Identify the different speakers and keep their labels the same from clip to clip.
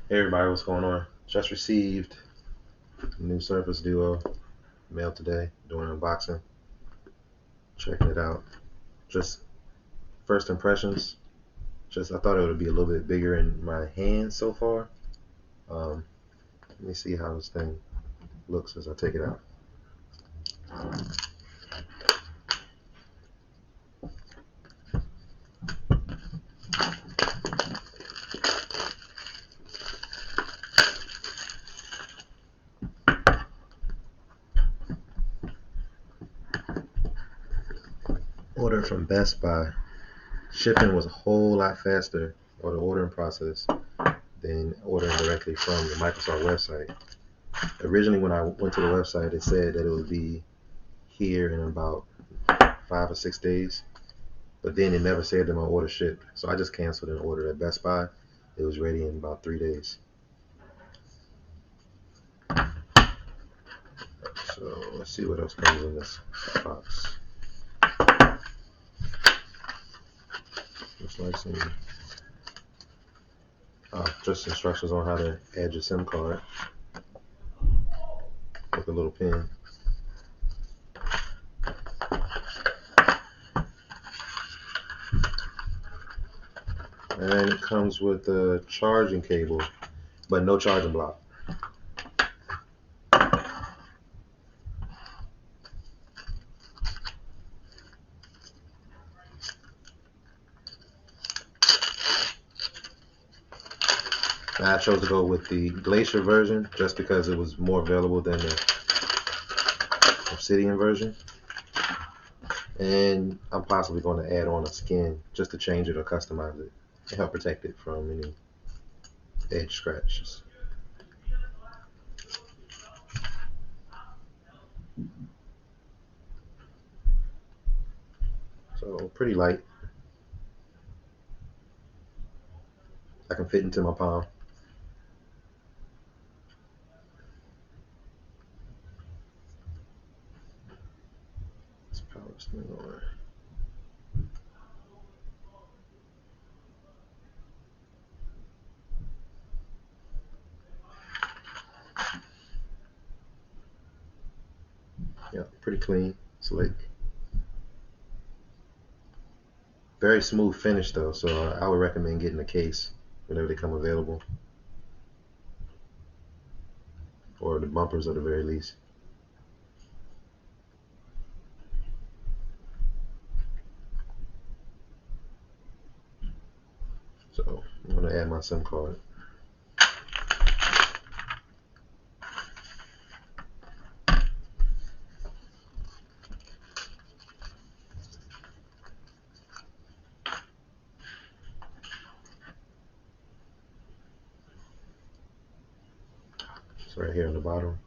Speaker 1: Hey everybody, what's going on? Just received a new Surface Duo mail today, doing an unboxing, checking it out. Just first impressions. Just I thought it would be a little bit bigger in my hand so far. Um, Let me see how this thing looks as I take it out. Ordered from Best Buy. Shipping was a whole lot faster, or the ordering process, than ordering directly from the Microsoft website. Originally, when I went to the website, it said that it would be here in about 5 or 6 days. But then it never said that my order shipped. So I just canceled and ordered at Best Buy. It was ready in about 3 days. So let's see what else comes in this box. Looks like some just instructions on how to add your SIM card with a little pin. And it comes with a charging cable, but no charging block. I chose to go with the Glacier version just because it was more available than the Obsidian version. And I'm possibly going to add on a skin just to change it or customize it and help protect it from any edge scratches. So pretty light. I can fit into my palm. Let's power this thing on. Yeah, pretty clean, slick. Very smooth finish though, so I would recommend getting a case whenever they come available, or the bumpers at the very least. So I'm gonna add my SIM card. It's right here on the bottom.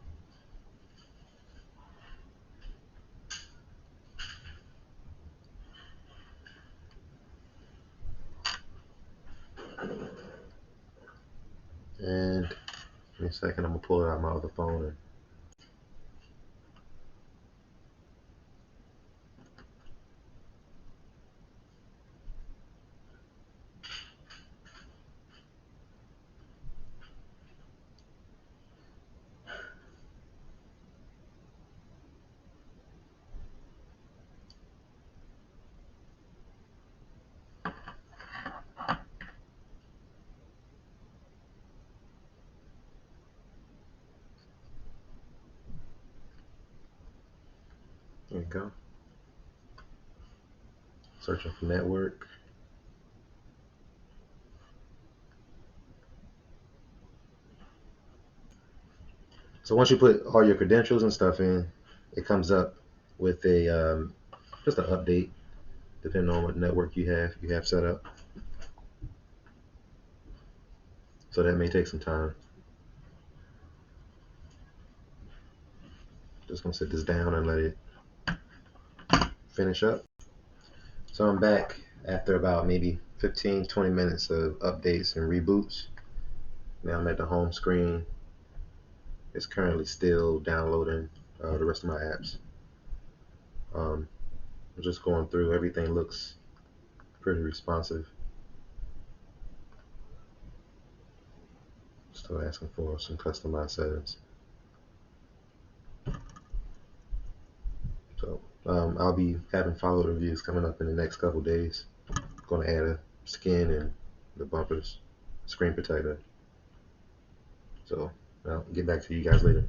Speaker 1: And in a second, I'm gonna pull it out my other phone. And there you go. Searching for network. So once you put all your credentials and stuff in, it comes up with a just an update depending on what network you have set up. So that may take some time. Just gonna sit this down and let it finish up. So I'm back after about maybe 15-20 minutes of updates and reboots. Now I'm at the home screen. It's currently still downloading the rest of my apps. Um, I'm just going through. Everything looks pretty responsive. Still asking for some customized settings. So I'll be having follow reviews coming up in the next couple days. Going to add a skin and the bumpers, screen protector. So I'll get back to you guys later.